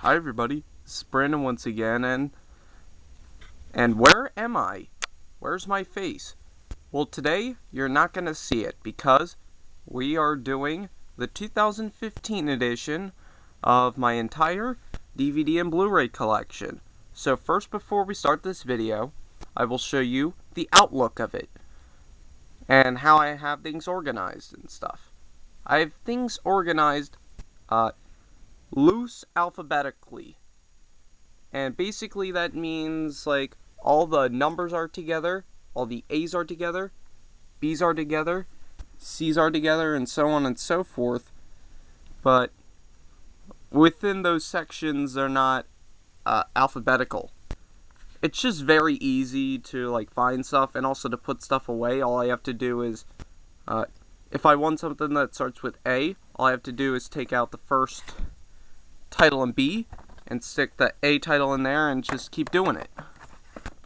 Hi everybody, this is Brandon once again, and where am I? Where's my face? Well, today you're not gonna see it because we are doing the 2015 edition of my entire DVD and Blu-ray collection. So first, before we start this video, I will show you the outlook of it and how I have things organized and stuff. I have things organized loose alphabetically. And basically that means like all the numbers are together, all the A's are together, B's are together, C's are together, and so on and so forth. But within those sections, they're not alphabetical. It's just very easy to like find stuff and also to put stuff away. All I have to do is, if I want something that starts with A, all I have to do is take out the first title in B and stick the A title in there and just keep doing it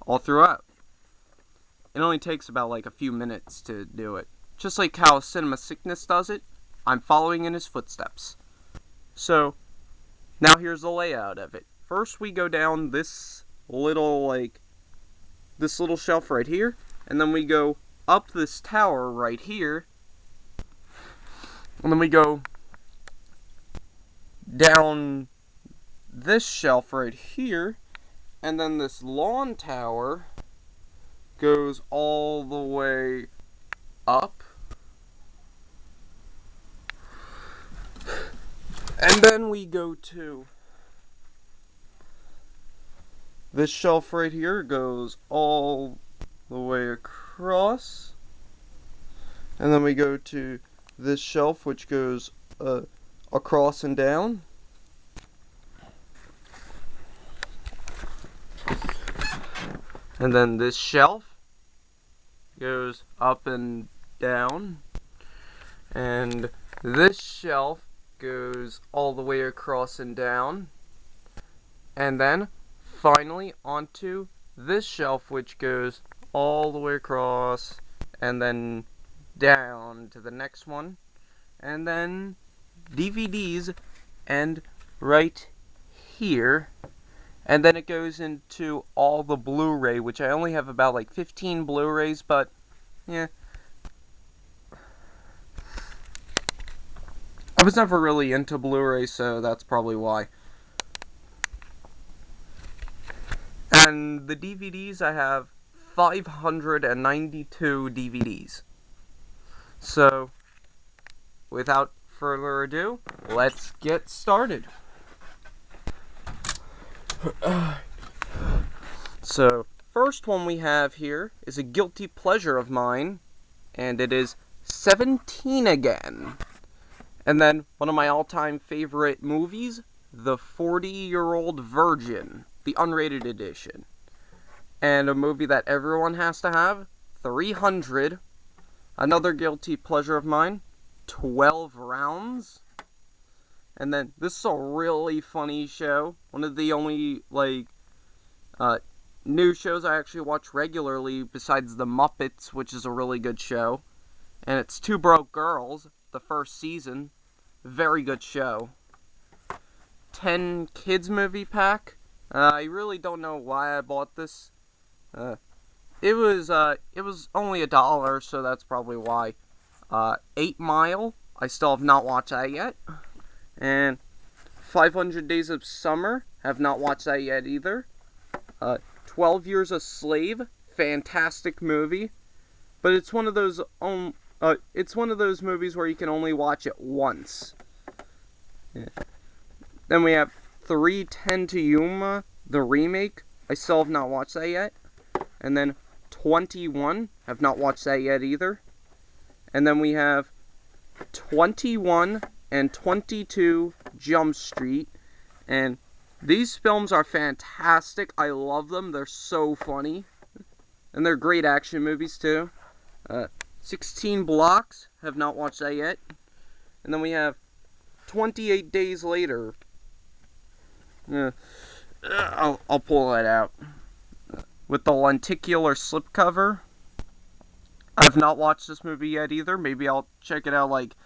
all throughout. It only takes about like a few minutes to do it. Just like how Cinema Sickness does it, I'm following in his footsteps. So, now here's the layout of it. First we go down this little shelf right here, and then we go up this tower right here, and then we go down this shelf right here, and then this lawn tower goes all the way up, and then we go to this shelf right here, goes all the way across, and then we go to this shelf which goes across and down. And then this shelf goes up and down. And this shelf goes all the way across and down. And then finally onto this shelf, which goes all the way across and then down to the next one. And then DVDs end right here. And then it goes into all the Blu-ray, which I only have about like 15 Blu-rays, but yeah. I was never really into Blu-ray, so that's probably why. And the DVDs, I have 592 DVDs. So, without further ado, let's get started. So, first one we have here is a guilty pleasure of mine, and it is 17 Again. And then, one of my all-time favorite movies, The 40-Year-Old Virgin, the unrated edition. And a movie that everyone has to have, 300. Another guilty pleasure of mine, 12 Rounds. And then, this is a really funny show. One of the only, new shows I actually watch regularly besides The Muppets, which is a really good show. And it's Two Broke Girls, the first season. Very good show. 10 Kids movie pack. I really don't know why I bought this. It was only $1, so that's probably why. 8 Mile. I still have not watched that yet. And 500 Days of Summer, have not watched that yet either. 12 Years a Slave, fantastic movie, but it's one of those movies where you can only watch it once. Yeah. Then we have 3:10 to Yuma, the remake. I still have not watched that yet. And then 21, have not watched that yet either. And then we have 21 and 22 Jump Street, and these films are fantastic. I love them. They're so funny, and they're great action movies too. 16 Blocks, have not watched that yet. And then we have 28 Days Later. I'll pull that out. With the lenticular slipcover. I've not watched this movie yet either. Maybe I'll check it out like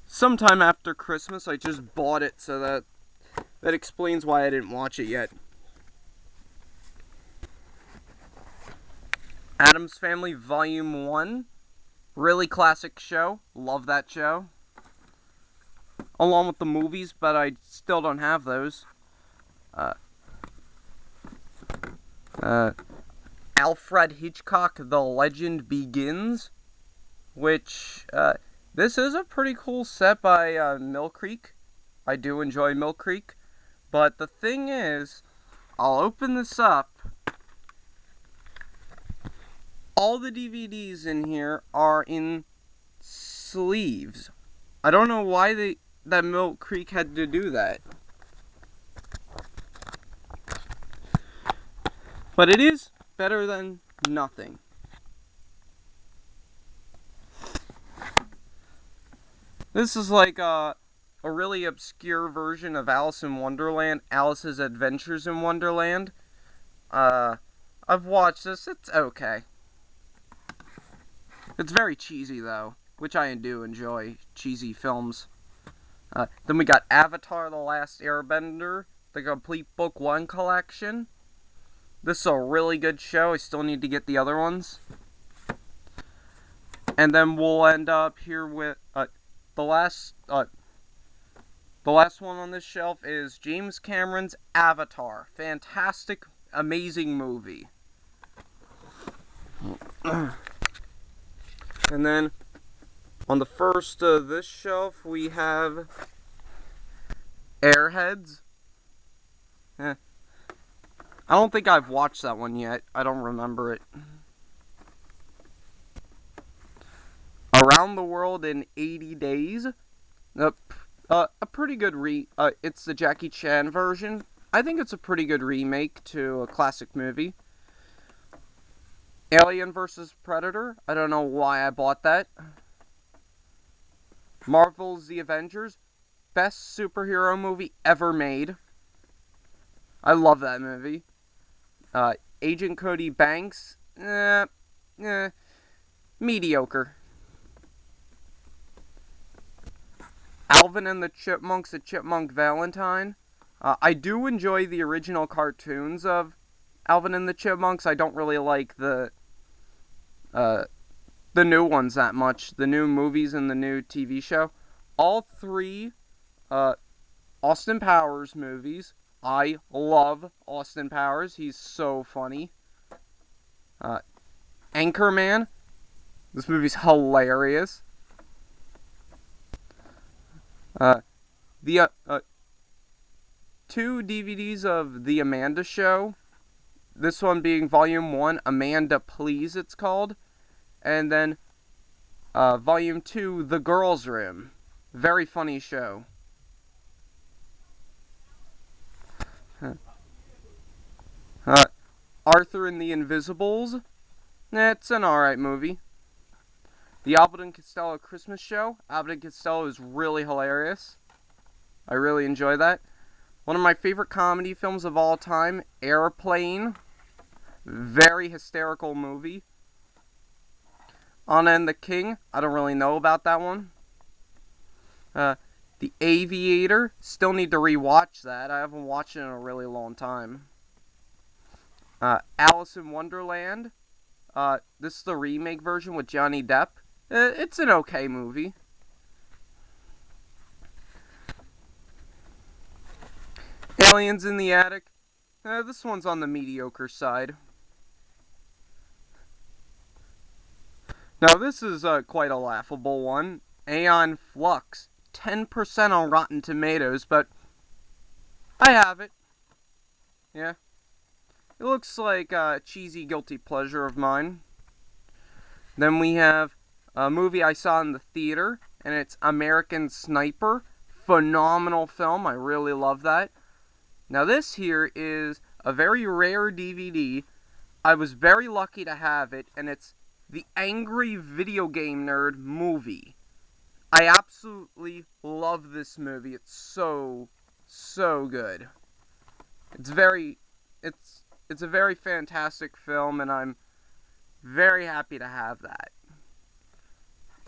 sometime after Christmas. I just bought it so that that explains why I didn't watch it yet. Addams Family Volume 1. Really classic show. Love that show. Along with the movies, but I still don't have those. Alfred Hitchcock, The Legend Begins, which, this is a pretty cool set by Mill Creek. I do enjoy Mill Creek, but the thing is, I'll open this up. All the DVDs in here are in sleeves. I don't know why that Mill Creek had to do that. But it is better than nothing. This is like a really obscure version of Alice in Wonderland, Alice's Adventures in Wonderland. I've watched this, it's okay. It's very cheesy though, which I do enjoy, cheesy films. Then we got Avatar: The Last Airbender, the complete Book 1 collection. This is a really good show. I still need to get the other ones. And then we'll end up here with the last one on this shelf is James Cameron's Avatar. Fantastic, amazing movie. And then on the first of this shelf we have Airheads. I don't think I've watched that one yet. I don't remember it. Around the World in 80 Days. A pretty good it's the Jackie Chan version. I think it's a pretty good remake to a classic movie. Alien vs. Predator. I don't know why I bought that. Marvel's The Avengers. Best superhero movie ever made. I love that movie. Agent Cody Banks, mediocre. Alvin and the Chipmunks, A Chipmunk Valentine. I do enjoy the original cartoons of Alvin and the Chipmunks. I don't really like the new ones that much. The new movies and the new TV show. All three Austin Powers movies. I love Austin Powers. He's so funny. Anchorman. This movie's hilarious. The 2 DVDs of The Amanda Show. This one being Volume 1, Amanda Please it's called. And then Volume 2, The Girls' Room. Very funny show. Arthur and the Invisibles. It's an alright movie. The Abbott and Costello Christmas Show. Abbott and Costello is really hilarious. I really enjoy that. One of my favorite comedy films of all time, Airplane. Very hysterical movie. Anna and the King. I don't really know about that one. The Aviator. Still need to rewatch that. I haven't watched it in a really long time. Alice in Wonderland. This is the remake version with Johnny Depp. It's an okay movie. Aliens in the Attic. This one's on the mediocre side. Now this is quite a laughable one. Aeon Flux. 10% on Rotten Tomatoes, but I have it. Yeah. It looks like a cheesy guilty pleasure of mine. Then we have a movie I saw in the theater, and it's American Sniper. Phenomenal film. I really love that. Now this here is a very rare DVD. I was very lucky to have it, and it's The Angry Video Game Nerd movie. I absolutely love this movie. It's so good. It's a very fantastic film, and I'm very happy to have that.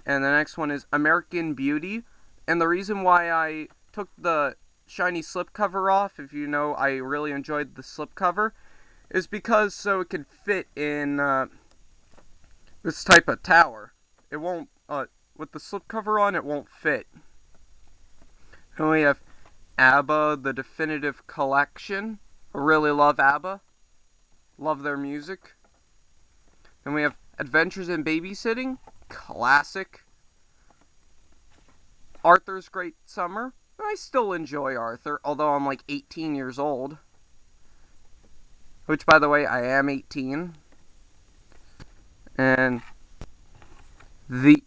And the next one is American Beauty. And the reason why I took the shiny slipcover off, if you know I really enjoyed the slipcover, is because so it can fit in this type of tower. It won't, with the slipcover on, it won't fit. And we have ABBA, The Definitive Collection. I really love ABBA. Love their music. Then we have Adventures in Babysitting. Classic. Arthur's Great Summer. I still enjoy Arthur, although I'm like 18 years old. Which, by the way, I am 18. And the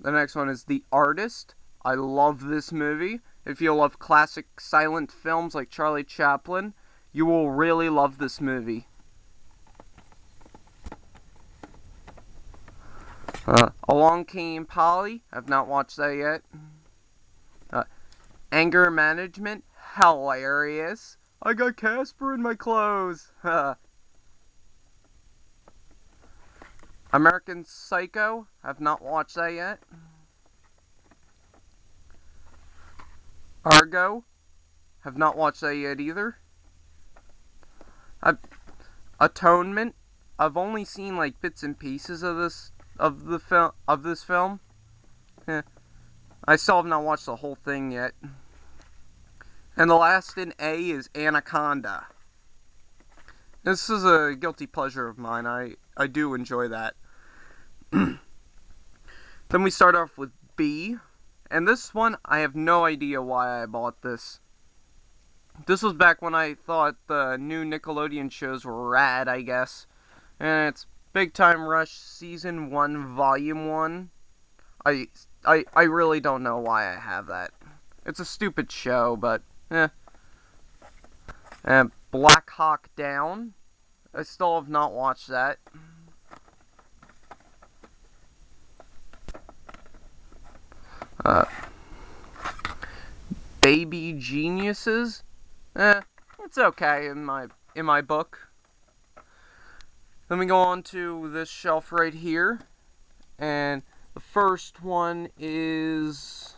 next one is The Artist. I love this movie. If you love classic silent films like Charlie Chaplin, you will really love this movie. Along Came Polly. I've not watched that yet. Anger Management. Hilarious. I got Casper in my clothes. American Psycho. I've not watched that yet. Argo. Have not watched that yet either. Atonement. I've only seen like bits and pieces of this film. I still have not watched the whole thing yet. And the last in A is Anaconda. This is a guilty pleasure of mine. I do enjoy that. Then we start off with B. And this one, I have no idea why I bought this. This was back when I thought the new Nickelodeon shows were rad, I guess. And it's Big Time Rush Season 1, Volume 1. I really don't know why I have that. It's a stupid show, but, And Black Hawk Down. I still have not watched that. Baby Geniuses. It's okay in my book. Then we go on to this shelf right here, and the first one is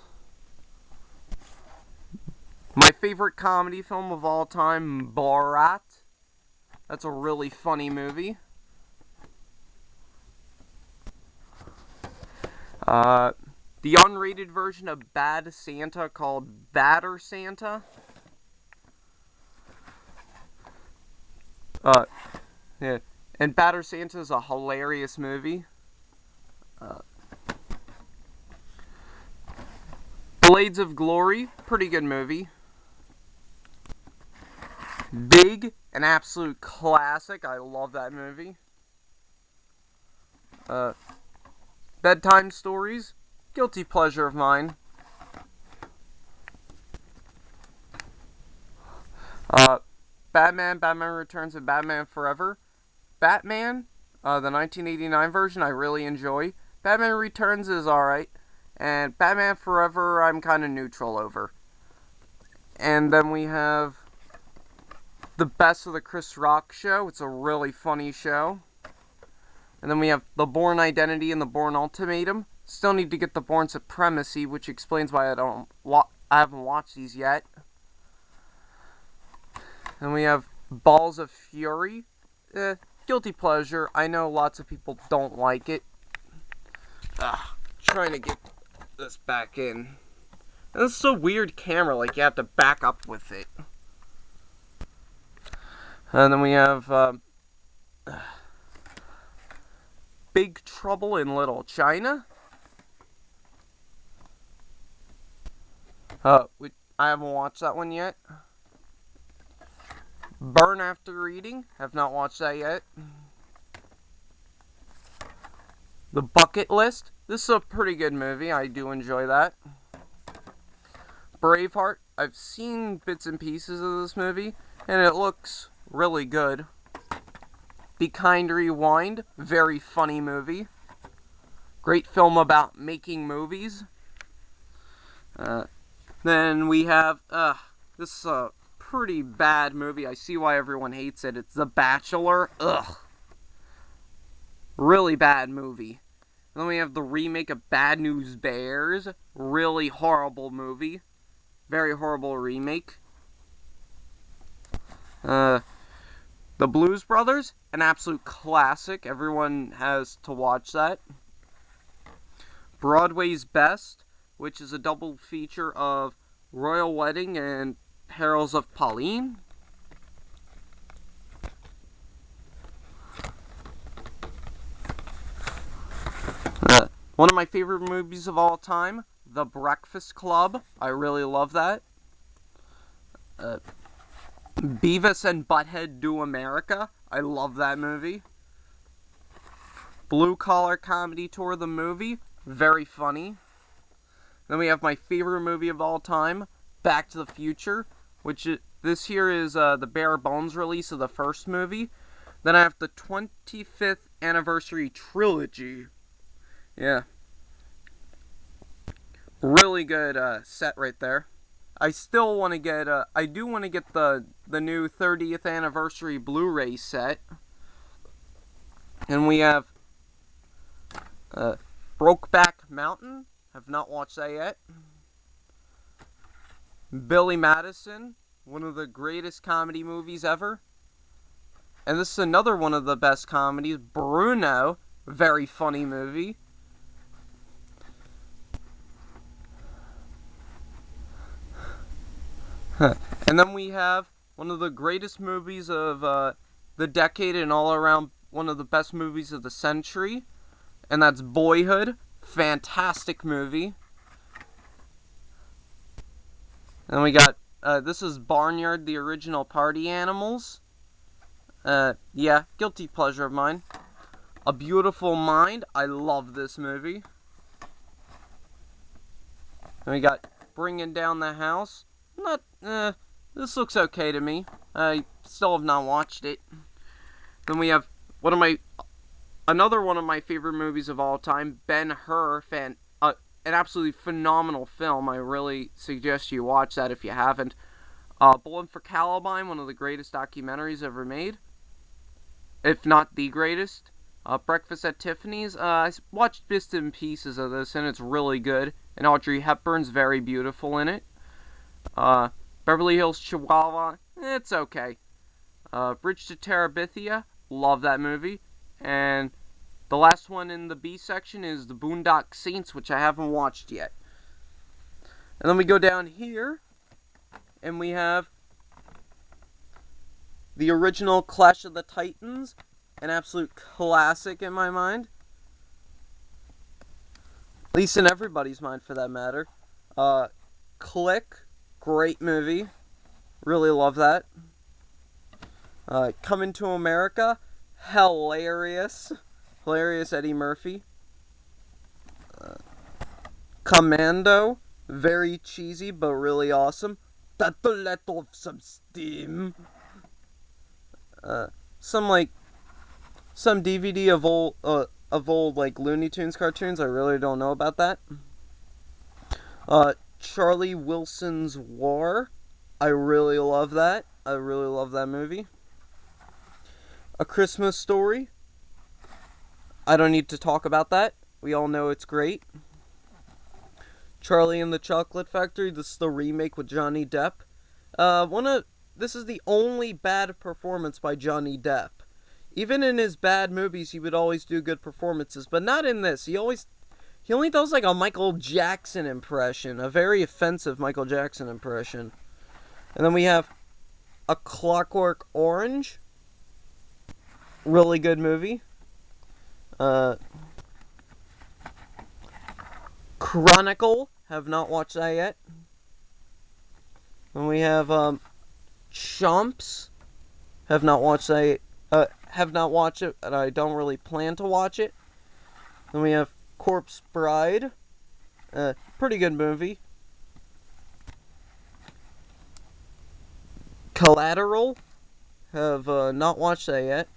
my favorite comedy film of all time, Borat. That's a really funny movie. The unrated version of Bad Santa called Badder Santa. Yeah. And Badder Santa is a hilarious movie. Blades of Glory, pretty good movie. Big, an absolute classic. I love that movie. Bedtime Stories, guilty pleasure of mine. Batman, Batman Returns, and Batman Forever. Batman, the 1989 version, I really enjoy. Batman Returns is alright. And Batman Forever, I'm kind of neutral over. And then we have The Best of the Chris Rock Show. It's a really funny show. And then we have The Bourne Identity and The Bourne Ultimatum. Still need to get The Bourne Supremacy, which explains why I haven't watched these yet. Then we have Balls of Fury. Guilty pleasure. I know lots of people don't like it. Trying to get this back in. And this is a weird camera, like you have to back up with it. And then we have Big Trouble in Little China. I haven't watched that one yet. Burn After Reading. Have not watched that yet. The Bucket List. This is a pretty good movie. I do enjoy that. Braveheart. I've seen bits and pieces of this movie, and it looks really good. Be Kind, Rewind. Very funny movie. Great film about making movies. Then we have, this is a pretty bad movie. I see why everyone hates it. It's The Bachelor. Ugh. Really bad movie. And then we have the remake of Bad News Bears. Really horrible movie. very horrible remake. The Blues Brothers, an absolute classic. Everyone has to watch that. Broadway's Best, which is a double feature of Royal Wedding and Perils of Pauline. One of my favorite movies of all time, The Breakfast Club. I really love that. Beavis and Butthead Do America. I love that movie. Blue Collar Comedy Tour, the movie. Very funny. Then we have my favorite movie of all time, Back to the Future, which this here is the bare bones release of the first movie. Then I have the 25th anniversary trilogy. Yeah. Really good set right there. I still want to get, I do want to get the new 30th anniversary Blu-ray set. And we have Brokeback Mountain. Have not watched that yet. Billy Madison, one of the greatest comedy movies ever. And this is another one of the best comedies, Bruno, very funny movie. And then we have one of the greatest movies of the decade and all around one of the best movies of the century. And that's Boyhood. Fantastic movie. And we got, this is Barnyard, the Original Party Animals. Yeah, guilty pleasure of mine. A Beautiful Mind. I love this movie. And we got Bringing Down the House. Not, this looks okay to me. I still have not watched it. Then we have another one of my favorite movies of all time, Ben-Hur, an absolutely phenomenal film. I really suggest you watch that if you haven't. Bowling for Columbine, one of the greatest documentaries ever made, if not the greatest. Breakfast at Tiffany's, I watched bits and pieces of this, and it's really good. And Audrey Hepburn's very beautiful in it. Beverly Hills Chihuahua, it's okay. Bridge to Terabithia, love that movie. And the last one in the B section is The Boondock Saints, which I haven't watched yet. And then we go down here, and we have the original Clash of the Titans, an absolute classic in my mind. At least in everybody's mind, for that matter. Click, great movie. Really love that. Coming to America, hilarious. Hilarious Eddie Murphy. Commando, very cheesy but really awesome. That'll let off some steam. Some DVD of old like Looney Tunes cartoons. I really don't know about that. Charlie Wilson's War. I really love that. I really love that movie. A Christmas Story. I don't need to talk about that. We all know it's great. Charlie and the Chocolate Factory. This is the remake with Johnny Depp. This is the only bad performance by Johnny Depp. Even in his bad movies, he would always do good performances, but not in this. He only does like a Michael Jackson impression, a very offensive Michael Jackson impression. And then we have A Clockwork Orange. Really good movie. Chronicle. Have not watched that yet. And we have Chomps. Have not watched that. Have not watched it, and I don't really plan to watch it. Then we have Corpse Bride. Pretty good movie. Collateral. Have not watched that yet.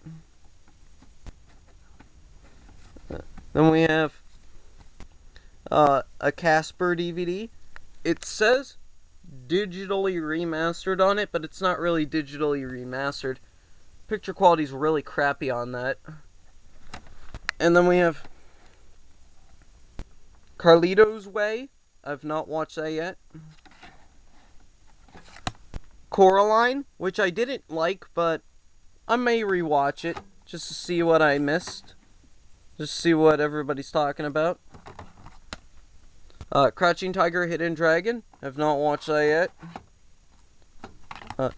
Then we have a Casper DVD. It says digitally remastered on it, but it's not really digitally remastered. Picture quality is really crappy on that. And then we have Carlito's Way. I've not watched that yet. Coraline, which I didn't like, but I may rewatch it just to see what I missed. Just see what everybody's talking about. Crouching Tiger, Hidden Dragon. I've not watched that yet.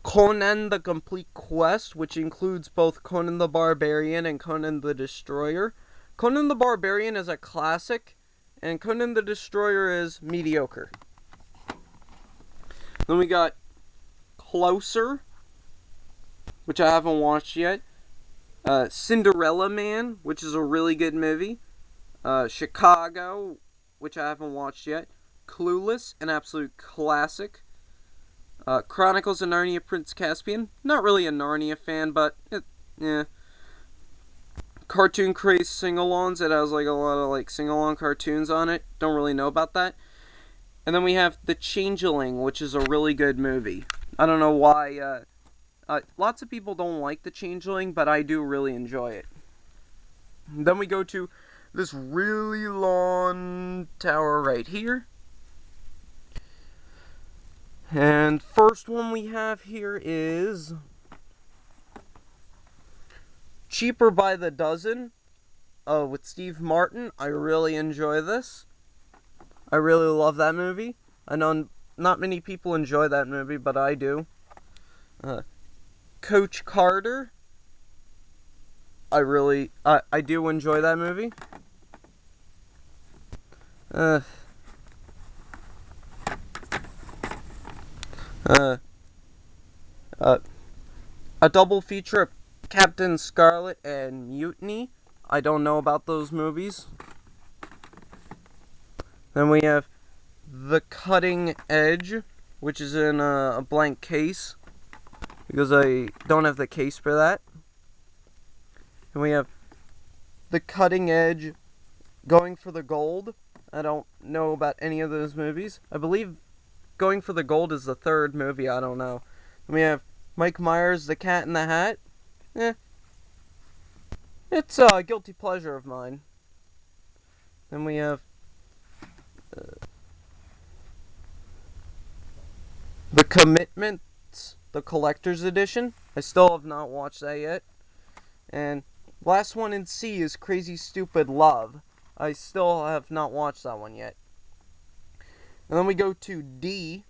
Conan the Complete Quest, which includes both Conan the Barbarian and Conan the Destroyer. Conan the Barbarian is a classic, and Conan the Destroyer is mediocre. Then we got Closer, which I haven't watched yet. Cinderella Man, which is a really good movie. Chicago, which I haven't watched yet. Clueless, an absolute classic. Chronicles of Narnia, Prince Caspian. Not really a Narnia fan, but yeah. Cartoon Craze sing-alongs. It has like a lot of like sing-along cartoons on it. Don't really know about that. And then we have The Changeling, which is a really good movie. I don't know why. Lots of people don't like The Changeling, but I do really enjoy it. And then we go to this really long tower right here. And first one we have here is Cheaper by the Dozen with Steve Martin. I really enjoy this. I really love that movie. I know not many people enjoy that movie, but I do. Coach Carter. I do enjoy that movie. A double feature of Captain Scarlet and Mutiny. I don't know about those movies. Then we have The Cutting Edge, which is in a blank case, because I don't have the case for that. And we have The Cutting Edge, Going for the Gold. I don't know about any of those movies. I believe Going for the Gold is the third movie, I don't know. And we have Mike Myers' The Cat in the Hat. It's a guilty pleasure of mine. Then we have The Commitment, the Collector's Edition. I still have not watched that yet. And last one in C is Crazy Stupid Love. I still have not watched that one yet. And then we go to D.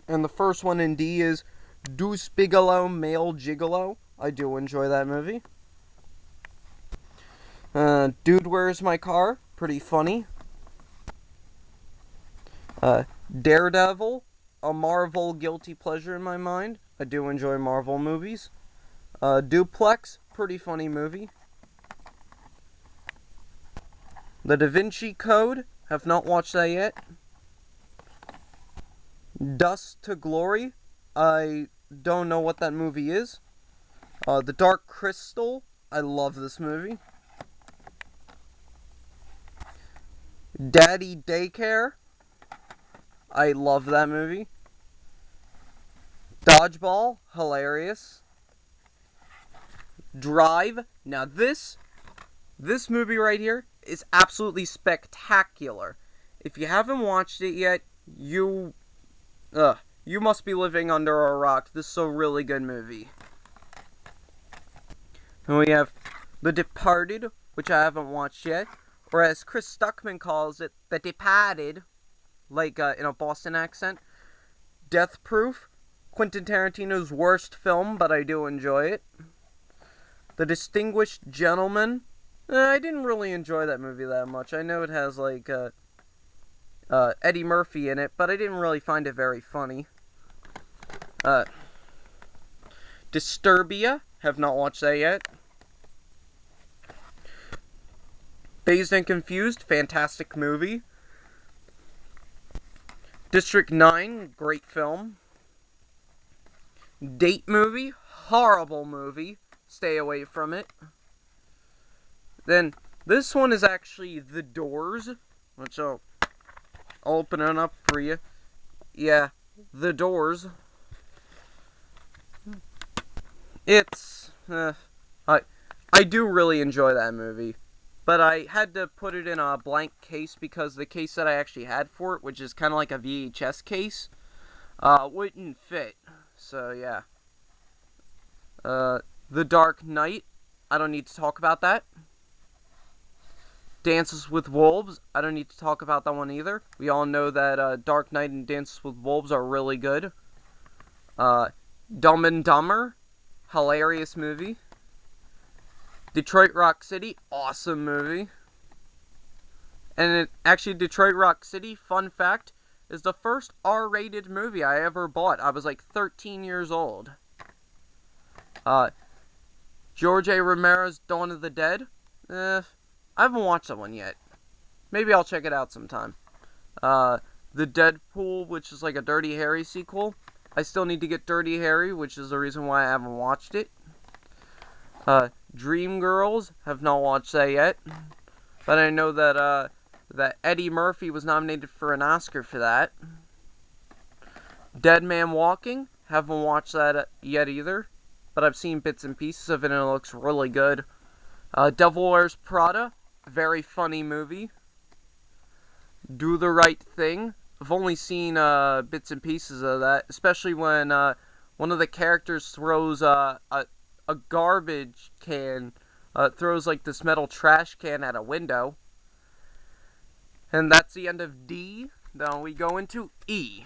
And the first one in D is Deuce Bigalow, Male Gigolo. I do enjoy that movie. Dude, Where's My Car? Pretty funny. Daredevil, a Marvel guilty pleasure in my mind. I do enjoy Marvel movies. Duplex, pretty funny movie. The Da Vinci Code, have not watched that yet. Dust to Glory, I don't know what that movie is. The Dark Crystal, I love this movie. Daddy Daycare, I love that movie. Dodgeball, hilarious. Drive, now this movie right here is absolutely spectacular. If you haven't watched it yet, you must be living under a rock. This is a really good movie. And we have The Departed, which I haven't watched yet. Or as Chris Stuckman calls it, The Departed, like in a Boston accent. Death Proof, Quentin Tarantino's worst film, but I do enjoy it. The Distinguished Gentleman, I didn't really enjoy that movie that much. I know it has like Eddie Murphy in it, but I didn't really find it very funny. Disturbia, have not watched that yet. Dazed and Confused, fantastic movie. District 9, great film. Date Movie, horrible movie. Stay away from it. Then, this one is actually The Doors, which I'll open it up for you. Yeah, The Doors. It's, I do really enjoy that movie. But I had to put it in a blank case because the case that I actually had for it, which is kind of like a VHS case, wouldn't fit. So, yeah. The Dark Knight, I don't need to talk about that. Dances with Wolves, I don't need to talk about that one either. We all know that Dark Knight and Dances with Wolves are really good. Dumb and Dumber, hilarious movie. Detroit Rock City, awesome movie. And actually, Detroit Rock City, fun fact, is the first R-rated movie I ever bought. I was like 13 years old. George A. Romero's Dawn of the Dead. I haven't watched that one yet. Maybe I'll check it out sometime. The Deadpool, which is like a Dirty Harry sequel. I still need to get Dirty Harry, which is the reason why I haven't watched it. Dreamgirls, have not watched that yet. But I know that that Eddie Murphy was nominated for an Oscar for that. Dead Man Walking, haven't watched that yet either. But I've seen bits and pieces of it and it looks really good. Devil Wears Prada, very funny movie. Do the Right Thing, I've only seen bits and pieces of that, especially when one of the characters throws a garbage can, throws like this metal trash can at a window. And that's the end of D. Now we go into E,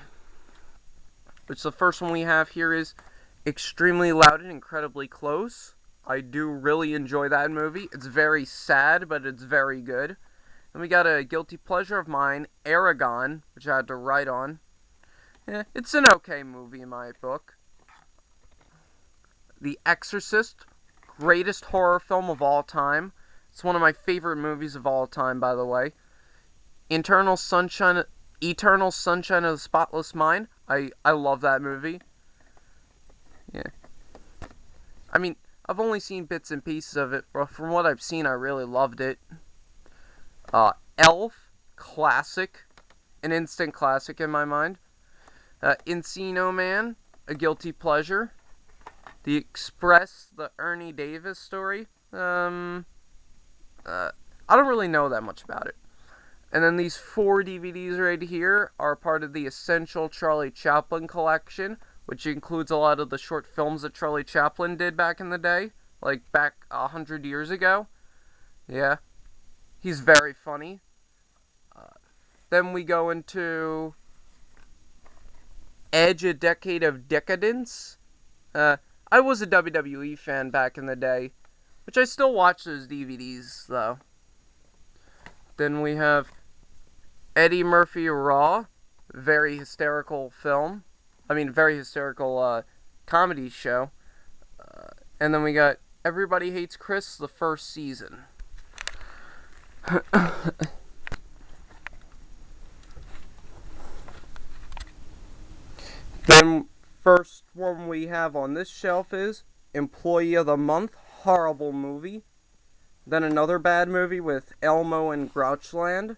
which the first one we have here is Extremely Loud and Incredibly Close. I do really enjoy that movie. It's very sad, but it's very good. Then we got a guilty pleasure of mine, Aragon, which I had to write on. Yeah, it's an okay movie in my book. The Exorcist, greatest horror film of all time. It's one of my favorite movies of all time, by the way. Eternal Sunshine of the Spotless Mind. I love that movie. Yeah. I mean, I've only seen bits and pieces of it, but from what I've seen, I really loved it. Elf, classic. An instant classic in my mind. Encino Man, a guilty pleasure. The Express, the Ernie Davis story. I don't really know that much about it. And then these 4 DVDs right here are part of the Essential Charlie Chaplin collection, which includes a lot of the short films that Charlie Chaplin did back in the day, like back 100 years ago. Yeah, he's very funny. Then we go into Edge, A Decade of Decadence. I was a WWE fan back in the day, which I still watch those DVDs, though. Then we have Eddie Murphy Raw, very hysterical film. I mean, very hysterical comedy show. And then we got Everybody Hates Chris, the first season. Then, first one we have on this shelf is Employee of the Month, horrible movie. Then another bad movie with Elmo and Grouchland.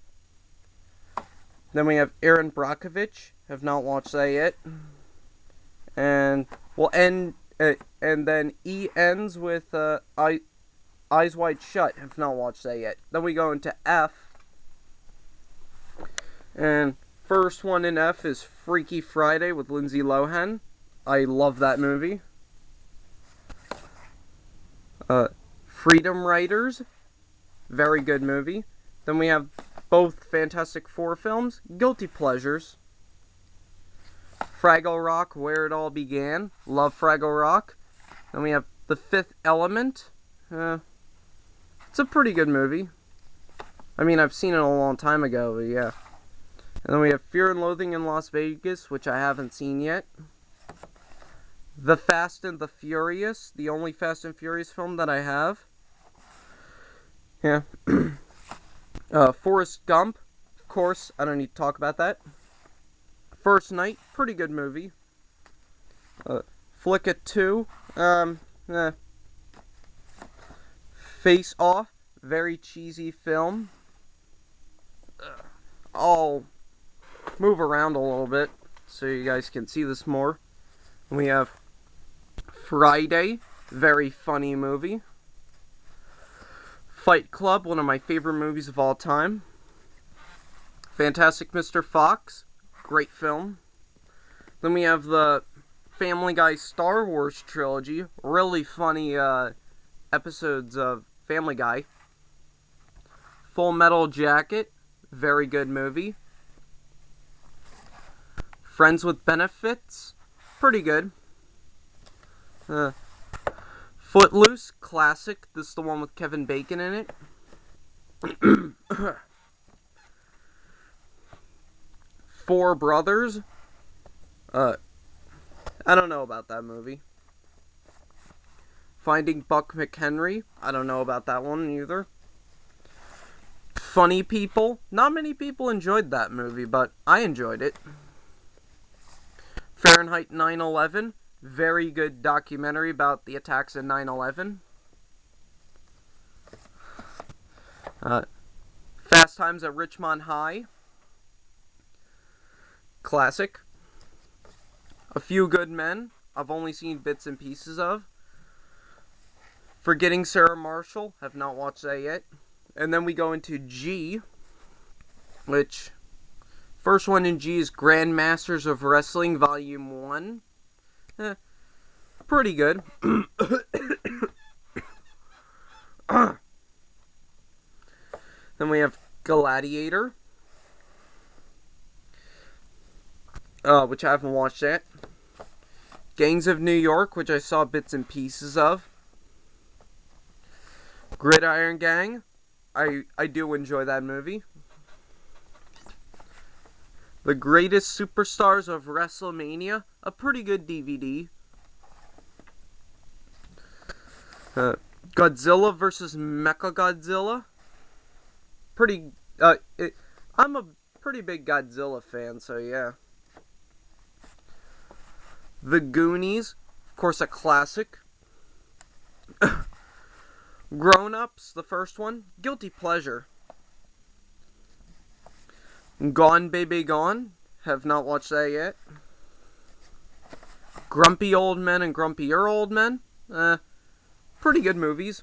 Then we have Aaron Brockovich, have not watched that yet. And we'll end, and then E ends with Eyes Wide Shut, have not watched that yet. Then we go into F. And first one in F is Freaky Friday with Lindsay Lohan. I love that movie. Freedom Writers, very good movie. Then we have both Fantastic Four films, guilty pleasures. Fraggle Rock, Where It All Began, love Fraggle Rock. Then we have The Fifth Element. It's a pretty good movie. I mean, I've seen it a long time ago, but yeah. And then we have Fear and Loathing in Las Vegas, which I haven't seen yet. The Fast and the Furious, the only Fast and Furious film that I have. Yeah. Forrest Gump, of course, I don't need to talk about that. First Night, pretty good movie. Flick It 2, Face Off, very cheesy film. I'll move around a little bit so you guys can see this more. We have Friday, very funny movie. Fight Club, one of my favorite movies of all time. Fantastic Mr. Fox, great film. Then we have the Family Guy Star Wars trilogy. Really funny episodes of Family Guy. Full Metal Jacket. Very good movie. Friends with Benefits. Pretty good. Footloose. Classic. This is the one with Kevin Bacon in it. Four Brothers. I don't know about that movie. Finding Buck McHenry. I don't know about that one either. Funny People. Not many people enjoyed that movie, but I enjoyed it. Fahrenheit 9/11. Very good documentary about the attacks in 9/11. Fast Times at Ridgemont High. Classic. A Few Good Men. I've only seen bits and pieces of. Forgetting Sarah Marshall. Have not watched that yet. And then we go into G, which first one in G is Grandmasters of Wrestling Volume 1. Pretty good. Then we have Gladiator, which I haven't watched yet. Gangs of New York, which I saw bits and pieces of. Gridiron Gang. I do enjoy that movie. The Greatest Superstars of WrestleMania. A pretty good DVD. Godzilla vs. Mechagodzilla. I'm a pretty big Godzilla fan, so yeah. The Goonies. Of course, a classic. Grown Ups, the first one. Guilty pleasure. Gone Baby Gone. Have not watched that yet. Grumpy Old Men and Grumpier Old Men. Pretty good movies.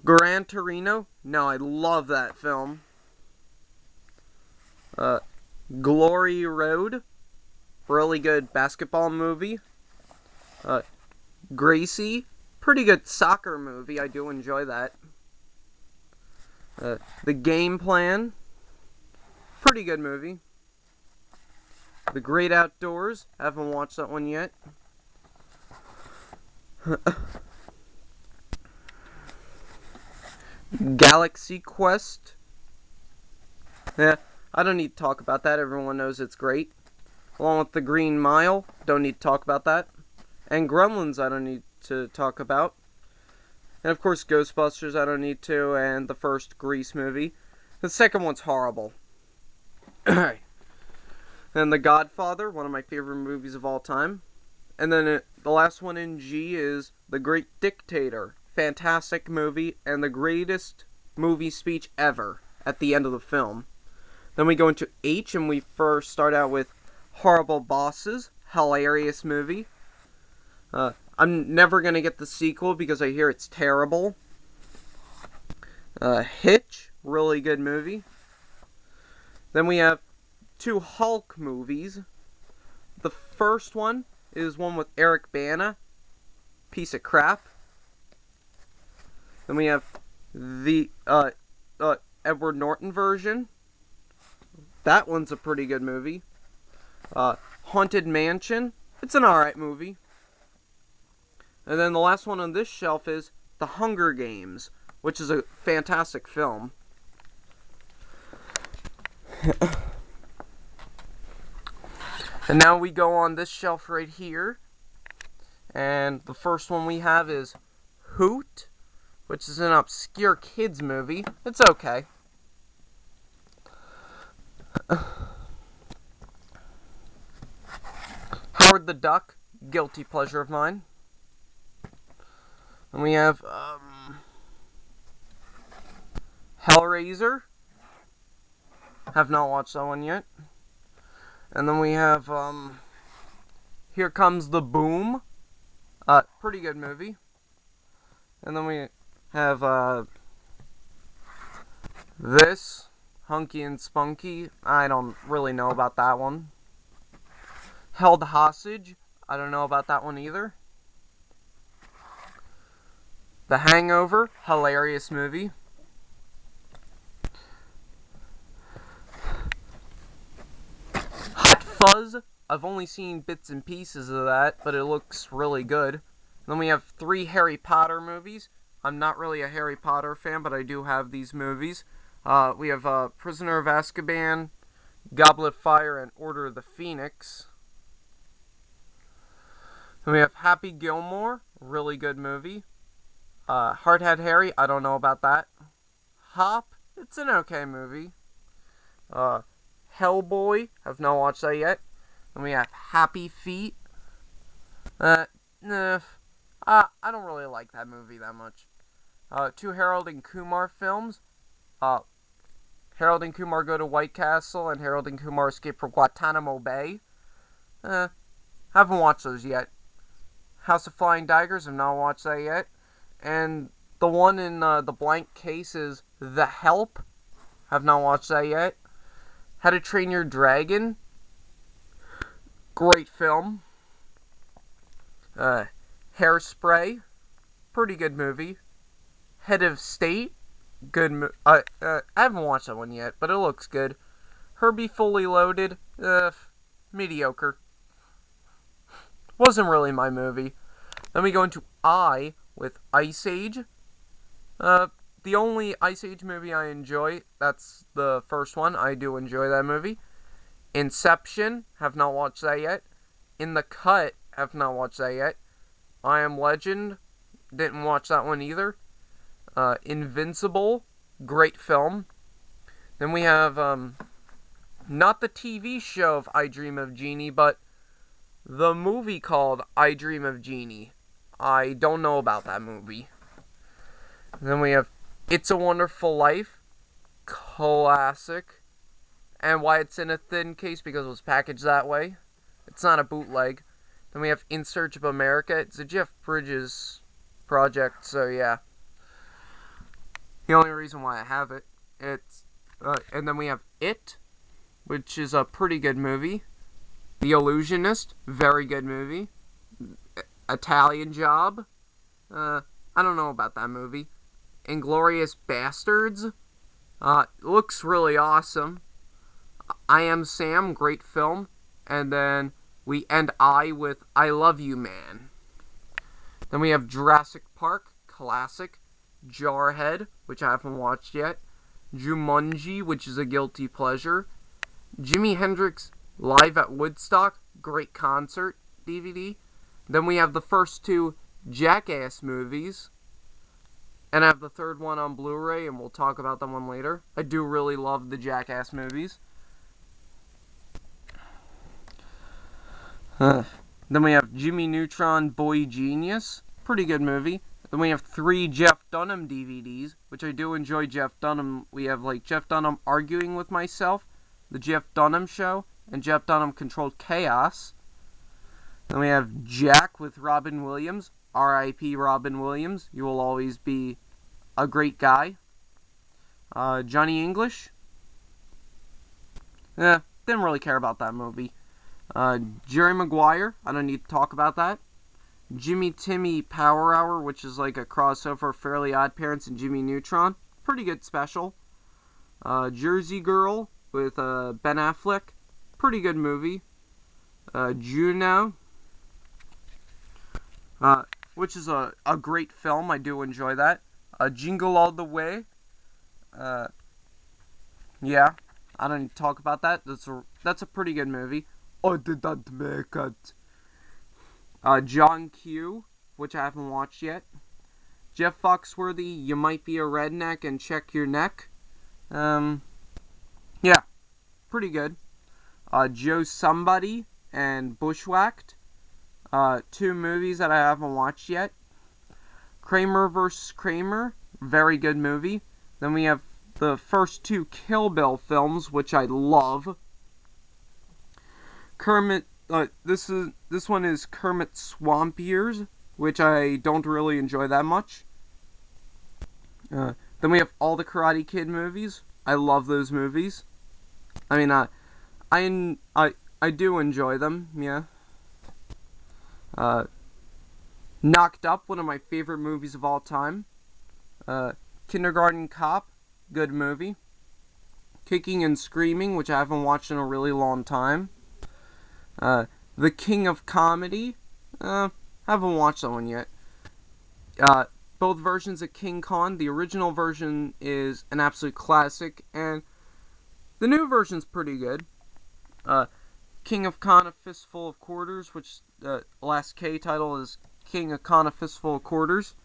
Gran Torino. No, I love that film. Glory Road. Really good basketball movie. Gracie. Pretty good soccer movie. I do enjoy that. The Game Plan. Pretty good movie. The Great Outdoors. Haven't watched that one yet. Galaxy Quest. Yeah, I don't need to talk about that. Everyone knows it's great. Along with The Green Mile. Don't need to talk about that. And Gremlins, I don't need to talk about. And of course Ghostbusters, I don't need to, and the first Grease movie. The second one's horrible. And The Godfather, one of my favorite movies of all time. And then the last one in G is The Great Dictator. Fantastic movie, and the greatest movie speech ever at the end of the film. Then we go into H, and we first start out with Horrible Bosses. Hilarious movie. I'm never going to get the sequel because I hear it's terrible. Hitch, really good movie. Then we have two Hulk movies. The first one is one with Eric Bana. Piece of crap. Then we have the Edward Norton version. That one's a pretty good movie. Haunted Mansion. It's an alright movie. And then the last one on this shelf is The Hunger Games, which is a fantastic film. And now we go on this shelf right here. And the first one we have is Hoot, which is an obscure kids movie. It's okay. Howard the Duck, guilty pleasure of mine. And we have Hellraiser. Have not watched that one yet. And then we have Here Comes the Boom. Pretty good movie. And then we have this, Hunky and Spunky. I don't really know about that one. Held Hostage. I don't know about that one either. The Hangover. Hilarious movie. Hot Fuzz. I've only seen bits and pieces of that, but it looks really good. Then we have 3 Harry Potter movies. I'm not really a Harry Potter fan, but I do have these movies. We have Prisoner of Azkaban, Goblet of Fire, and Order of the Phoenix. Then we have Happy Gilmore, really good movie. Hardhead Harry, I don't know about that. Hop, it's an okay movie. Hellboy, have not watched that yet. Then we have Happy Feet. Nah, I don't really like that movie that much. 2 Harold and Kumar films. Harold and Kumar Go to White Castle and Harold and Kumar Escape from Guantanamo Bay. Haven't watched those yet. House of Flying Daggers, have not watched that yet. And the one in the blank case is The Help. Have not watched that yet. How to Train Your Dragon. Great film. Hairspray. Pretty good movie. Head of State. Good I haven't watched that one yet, but it looks good. Herbie Fully Loaded. Mediocre. Wasn't really my movie. Then we go into I with Ice Age. The only Ice Age movie I enjoy, that's the first one. I do enjoy that movie. Inception, have not watched that yet. In the Cut, have not watched that yet. I Am Legend, didn't watch that one either. Invincible, great film. Then we have, not the TV show of I Dream of Jeannie, but the movie called I Dream of Jeannie. I don't know about that movie. Then we have It's a Wonderful Life, classic. And why it's in a thin case, because it was packaged that way. It's not a bootleg. Then we have In Search of America. It's a Jeff Bridges project, so yeah. The only reason why I have it. And then we have It, which is a pretty good movie. The Illusionist, very good movie. Italian Job, I don't know about that movie. Inglourious Bastards, looks really awesome. I Am Sam, great film. And then we end I with I Love You Man. Then we have Jurassic Park, classic. Jarhead, which I haven't watched yet. Jumanji, which is a guilty pleasure. Jimi Hendrix Live at Woodstock, great concert DVD. Then we have the first 2 Jackass movies. And I have the third one on Blu-ray, and we'll talk about that one later. I do really love the Jackass movies. Then we have Jimmy Neutron Boy Genius, pretty good movie. Then we have 3 Jeff Dunham DVDs, which I do enjoy Jeff Dunham. We have like Jeff Dunham Arguing with Myself, The Jeff Dunham Show, and Jeff Dunham Controlled Chaos. Then we have Jack with Robin Williams, R.I.P. Robin Williams. You will always be a great guy. Johnny English. Didn't really care about that movie. Jerry Maguire. I don't need to talk about that. Jimmy Timmy Power Hour, which is like a crossover of Fairly Odd Parents and Jimmy Neutron. Pretty good special. Jersey Girl with Ben Affleck. Pretty good movie. Juno, which is a great film. I do enjoy that. Jingle All the Way. Yeah, I don't need to talk about that. That's a pretty good movie. I did not make it. John Q, which I haven't watched yet. Jeff Foxworthy, You Might Be a Redneck and Check Your Neck. Yeah, pretty good. Joe Somebody and Bushwhacked. 2 movies that I haven't watched yet. Kramer vs. Kramer, very good movie. Then we have the first 2 Kill Bill films, which I love. Kermit, this one is Kermit Swamp Years, which I don't really enjoy that much. Then we have all the Karate Kid movies. I love those movies. I mean, I do enjoy them, yeah. Uh, Knocked Up, one of my favorite movies of all time. Kindergarten Cop, good movie. Kicking and Screaming, which I haven't watched in a really long time. The King of Comedy, haven't watched that one yet. Both versions of King Kong. The original version is an absolute classic, and the new version's pretty good. King of Con, A Fistful of Quarters, which the last K title is King of Con, A Fistful of Quarters.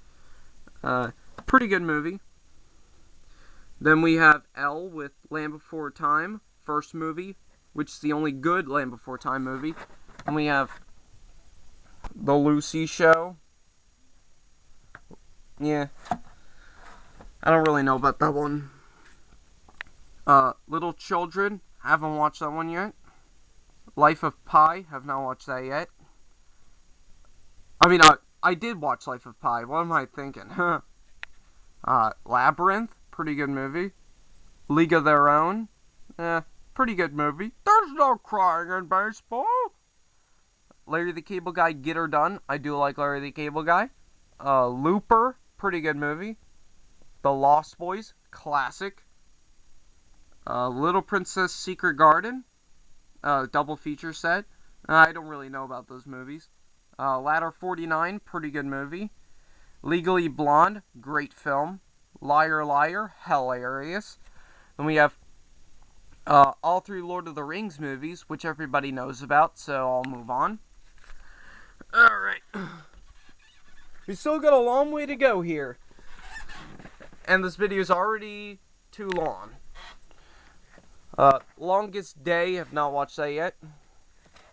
Pretty good movie. Then we have Elle with Land Before Time, first movie, which is the only good Land Before Time movie. And we have The Lucy Show. Yeah, I don't really know about that one. Little Children, haven't watched that one yet. Life of Pi, have not watched that yet. I did watch Life of Pi. What am I thinking? Labyrinth, pretty good movie. League of Their Own, pretty good movie. There's no crying in baseball. Larry the Cable Guy, Get Her Done. I do like Larry the Cable Guy. Looper, pretty good movie. The Lost Boys, classic. Little Princess Secret Garden, double feature set. I don't really know about those movies. Ladder 49, pretty good movie. Legally Blonde, great film. Liar Liar, hilarious. And we have all three Lord of the Rings movies, which everybody knows about, so I'll move on. Alright. We still got a long way to go here. And this video is already too long. Longest Day, have not watched that yet.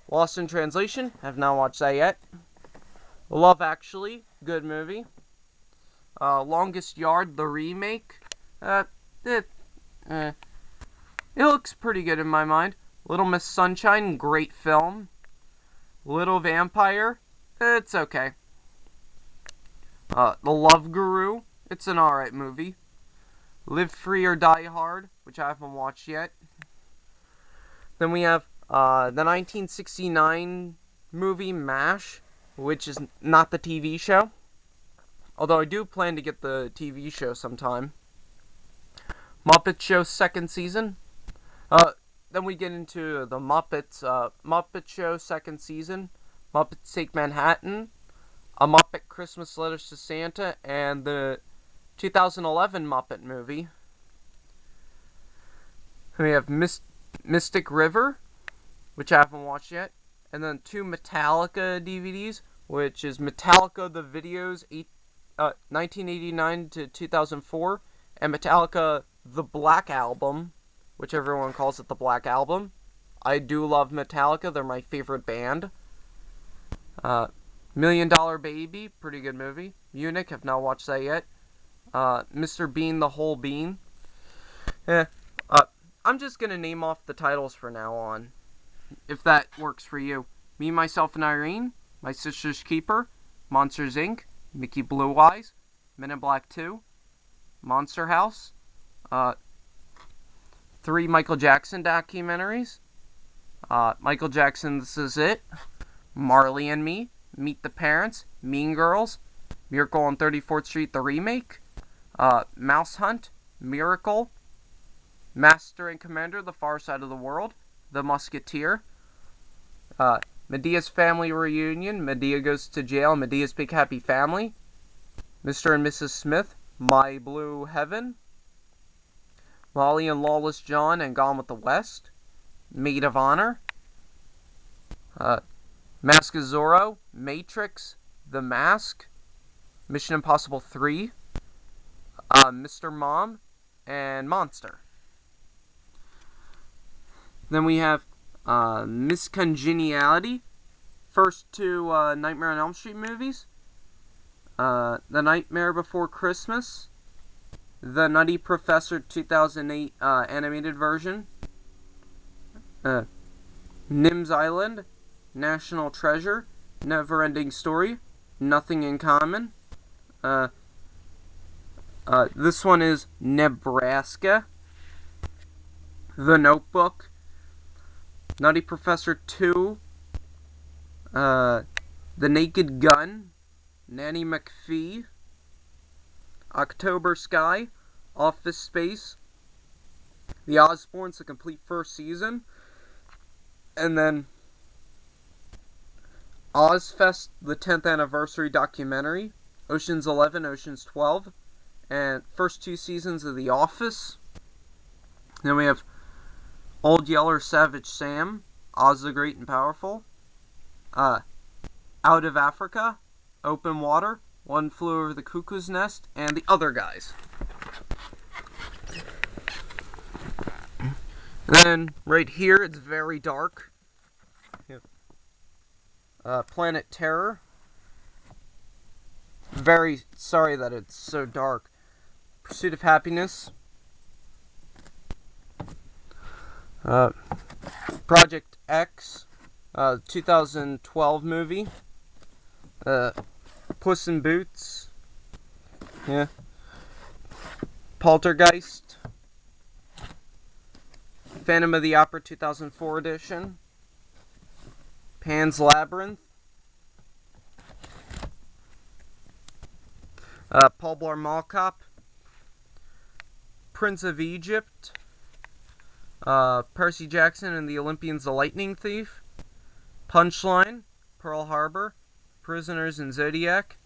Lost in Translation, have not watched that yet. Love Actually, good movie. Longest Yard, the remake. It looks pretty good in my mind. Little Miss Sunshine, great film. Little Vampire, it's okay. The Love Guru, it's an alright movie. Live Free or Die Hard, which I haven't watched yet. Then we have the 1969 movie MASH, which is not the TV show. Although I do plan to get the TV show sometime. Muppet Show second season. Then we get into the Muppets. Muppet Show second season. Muppets Take Manhattan. A Muppet Christmas Letters to Santa. And the 2011 Muppet movie. We have Mystic River, which I haven't watched yet. And then 2 Metallica DVDs, which is Metallica the Videos 1989 to 2004, and Metallica the Black Album, which everyone calls it the Black Album. I do love Metallica, they're my favorite band. $1 Million Baby, pretty good movie. Munich, have not watched that yet. Mr. Bean the Whole Bean. I'm just gonna name off the titles for now on, if that works for you. Me, Myself, and Irene, My Sister's Keeper, Monsters, Inc., Mickey Blue Eyes, Men in Black 2, Monster House, 3 Michael Jackson documentaries, Michael Jackson, This Is It, Marley and Me, Meet the Parents, Mean Girls, Miracle on 34th Street, the remake, Mouse Hunt, Miracle, Master and Commander, The Far Side of the World, The Musketeer, Medea's Family Reunion, Medea Goes to Jail, Medea's Big Happy Family, Mr. and Mrs. Smith, My Blue Heaven, Molly and Lawless John and Gone with the West, Maid of Honor, Mask of Zorro, Matrix, The Mask, Mission Impossible 3, Mr. Mom, and Monster. Then we have Miss Congeniality, first 2 Nightmare on Elm Street movies, The Nightmare Before Christmas, The Nutty Professor 2008 animated version, Nim's Island, National Treasure, Never-Ending Story, Nothing in Common. This one is Nebraska, The Notebook, Nutty Professor 2, The Naked Gun, Nanny McPhee, October Sky, Office Space, The Osbournes, the complete first season, and then Ozfest, the 10th anniversary documentary, Ocean's 11, Ocean's 12, and first 2 seasons of The Office. Then we have Old Yeller Savage Sam, Oz the Great and Powerful, Out of Africa, Open Water, One Flew Over the Cuckoo's Nest, and The Other Guys. And then right here, it's very dark. Planet Terror. Very sorry that it's so dark. Pursuit of Happiness. Project X. 2012 movie. Puss in Boots. Yeah. Poltergeist. Phantom of the Opera 2004 edition. Pan's Labyrinth. Paul Blart Mall Cop. Prince of Egypt. Percy Jackson and the Olympians, The Lightning Thief. Punchline. Pearl Harbor. Prisoners in Zodiac.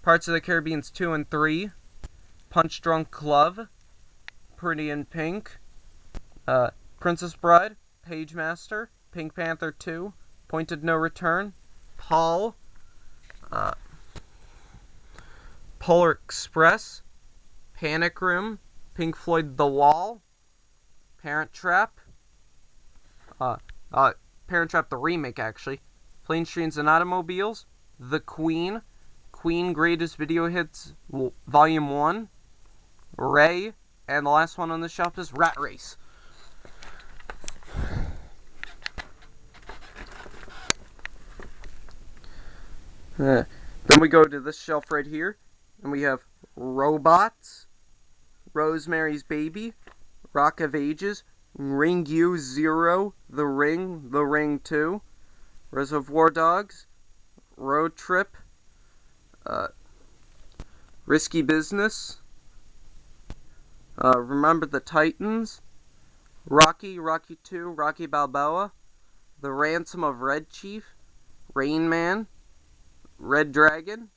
Parts of the Caribbean 2 and 3. Punch Drunk Love. Pretty in Pink. Princess Bride. Page Master. Pink Panther 2. Point of No Return. Paul. Polar Express. Panic Room. Pink Floyd The Wall. Parent Trap. Parent Trap the remake, actually. Planes, Trains, and Automobiles. The Queen. Queen Greatest Video Hits Volume 1. Ray. And the last one on the shelf is Rat Race. Then we go to this shelf right here, and we have Robots, Rosemary's Baby, Rock of Ages, Ringu Zero, The Ring 2, Reservoir Dogs, Road Trip, Risky Business, Remember the Titans, Rocky 2, Rocky Balboa, The Ransom of Red Chief, Rain Man, Red Dragon,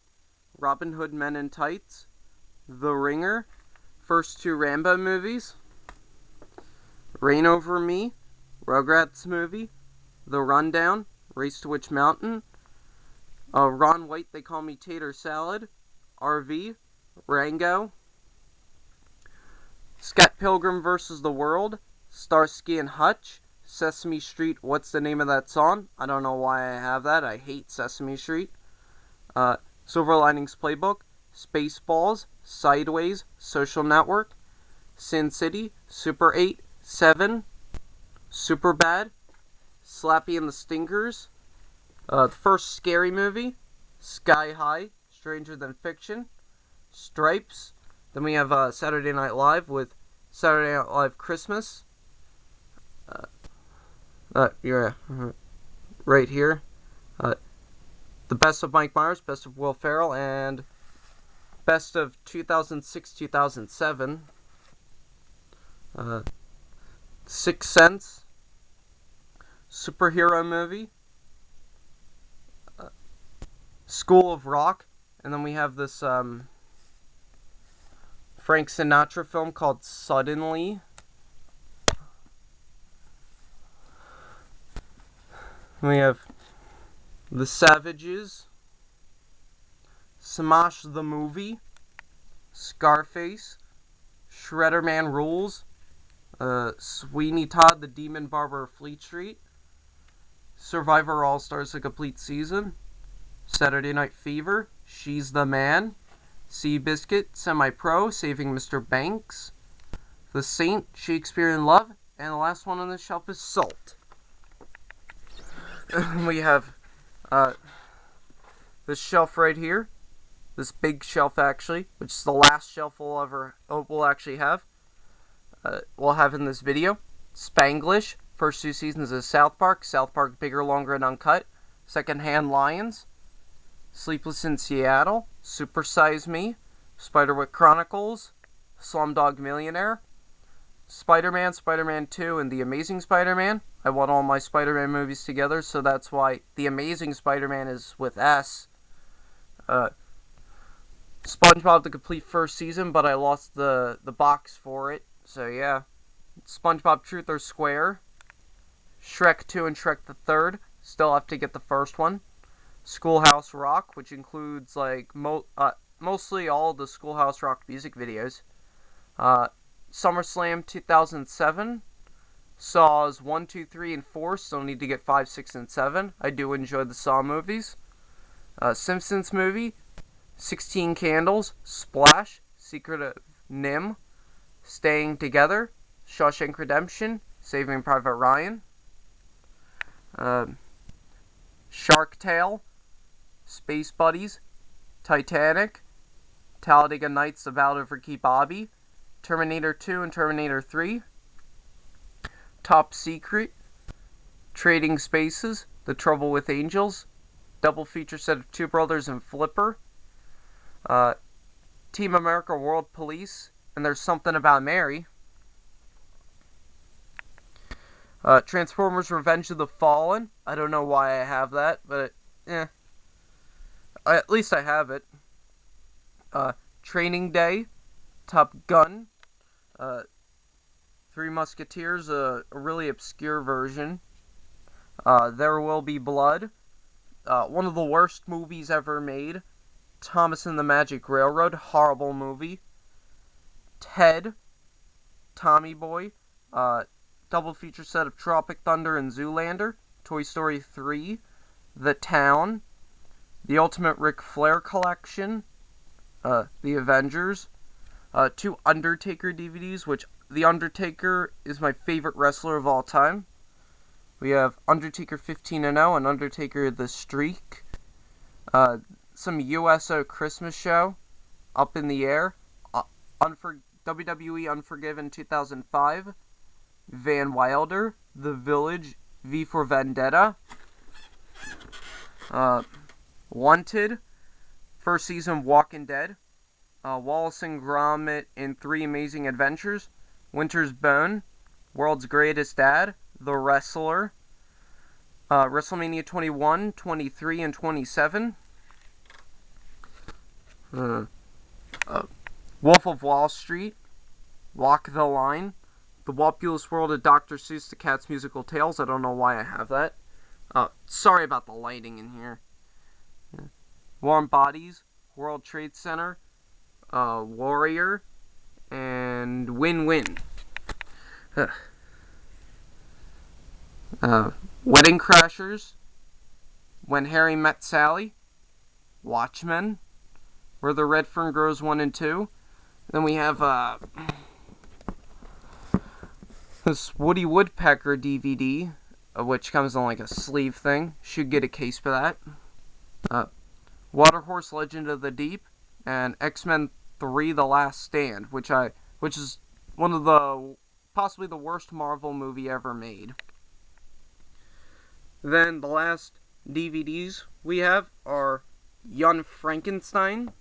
Robin Hood Men in Tights, The Ringer, first 2 Rambo movies, Reign Over Me, Rugrats movie, The Rundown, Race to Witch Mountain, Ron White, They Call Me Tater Salad, RV, Rango, Scott Pilgrim vs. the World, Starsky and Hutch, Sesame Street, What's the Name of That Song? I don't know why I have that. I hate Sesame Street. Silver Linings Playbook, Spaceballs, Sideways, Social Network, Sin City, Super 8, 7, Superbad, Slappy and the Stinkers, the first Scary Movie, Sky High, Stranger Than Fiction, Stripes. Then we have Saturday Night Live with Saturday Night Live Christmas. Right here. The Best of Mike Myers, Best of Will Ferrell, and Best of 2006-2007. Sixth Sense. Superhero movie. School of Rock. And then we have this Frank Sinatra film called Suddenly. We have The Savages, Smosh the Movie, Scarface, Shredder Man Rules, Sweeney Todd, The Demon Barber of Fleet Street, Survivor All-Stars, The Complete Season, Saturday Night Fever, She's the Man, Seabiscuit, Semi-Pro, Saving Mr. Banks, The Saint, Shakespeare in Love, and the last one on the shelf is Salt. We have this shelf right here, this big shelf actually, which is the last shelf we'll actually have in this video. Spanglish, First 2 seasons is South Park, Bigger, Longer, and Uncut, Secondhand Lions, Sleepless in Seattle, Super Size Me, Spiderwick Chronicles, Slumdog Millionaire, Spider-Man, Spider-Man 2, and The Amazing Spider-Man. I want all my Spider-Man movies together, so that's why The Amazing Spider-Man is with S. SpongeBob the complete first season, but I lost the box for it, so yeah. SpongeBob Truth or Square, Shrek 2 and Shrek the Third, still have to get the first one. Schoolhouse Rock, which includes like mostly all the Schoolhouse Rock music videos. SummerSlam 2007, Saws 1, 2, 3, and 4, still need to get 5, 6, and 7. I do enjoy the Saw movies. Simpsons movie, 16 Candles, Splash, Secret of Nim, Staying Together, Shawshank Redemption, Saving Private Ryan, Shark Tale, Space Buddies, Titanic, Talladega Nights: The Ballad of Ricky Bobby, Terminator 2 and Terminator 3, Top Secret, Trading Spaces, The Trouble with Angels, double feature set of Two Brothers and Flipper, Team America World Police, and There's Something About Mary, Transformers Revenge of the Fallen. I don't know why I have that, but at least I have it. Training Day, Top Gun, Three Musketeers, a really obscure version. There Will Be Blood, one of the worst movies ever made. Thomas and the Magic Railroad, horrible movie. Ted, Tommy Boy, double feature set of Tropic Thunder and Zoolander, Toy Story 3, The Town, The Ultimate Ric Flair Collection, The Avengers, 2 Undertaker DVDs, which The Undertaker is my favorite wrestler of all time. We have Undertaker 15-0 and Undertaker The Streak, some USO Christmas show, Up in the Air, WWE Unforgiven 2005, Van Wilder, The Village, V for Vendetta, Wanted, first season Walking Dead, Wallace and Gromit in 3 Amazing Adventures, Winter's Bone, World's Greatest Dad, The Wrestler, WrestleMania 21, 23, and 27, Wolf of Wall Street, Walk the Line, The Wopulous World of Dr. Seuss, The Cat's Musical Tales. I don't know why I have that. Sorry about the lighting in here. Warm Bodies, World Trade Center, Warrior, and Win-Win. Wedding Crashers, When Harry Met Sally, Watchmen, Where the Red Fern Grows 1 and 2. Then we have this Woody Woodpecker DVD, which comes on like a sleeve thing. Should get a case for that. Waterhorse Legend of the Deep, and X-Men 3 The Last Stand, which is one of the possibly the worst Marvel movie ever made. Then the last DVDs we have are Young Frankenstein,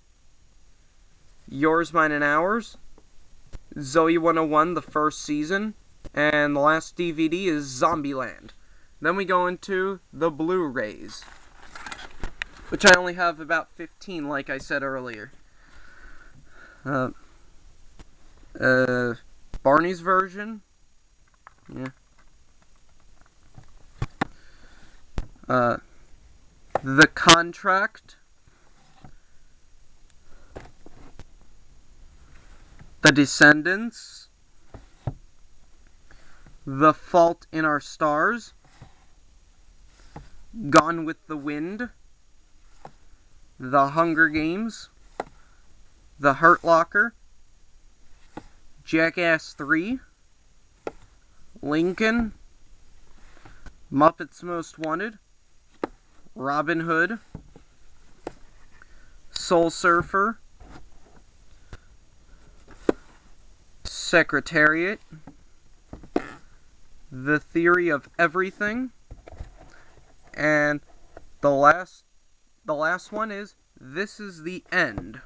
Yours, Mine, and Ours, Zoe 101, the first season, and the last DVD is Zombieland. Then we go into the Blu-rays, which I only have about 15, like I said earlier. Barney's version. The Contract. The Descendants. The Fault in Our Stars. Gone with the Wind. The Hunger Games. The Hurt Locker. Jackass 3. Lincoln. Muppets Most Wanted. Robin Hood. Soul Surfer. Secretariat. the theory of everything. And the last one is this is the end.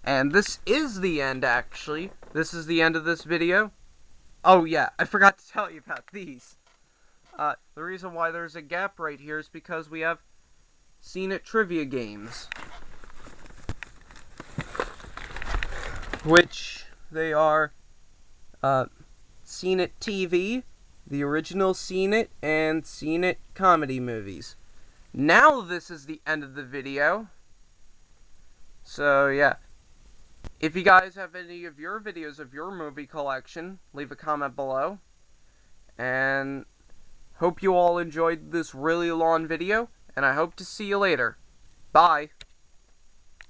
And this is the end, actually. This is the end of this video. Oh yeah, I forgot to tell you about these. The reason why there's a gap right here is because we have Seen It trivia games. Which they are Seen It TV, the original Seen It, and Seen It comedy movies. Now this is the end of the video. So yeah. If you guys have any of your videos of your movie collection, leave a comment below. And hope you all enjoyed this really long video, and I hope to see you later. Bye.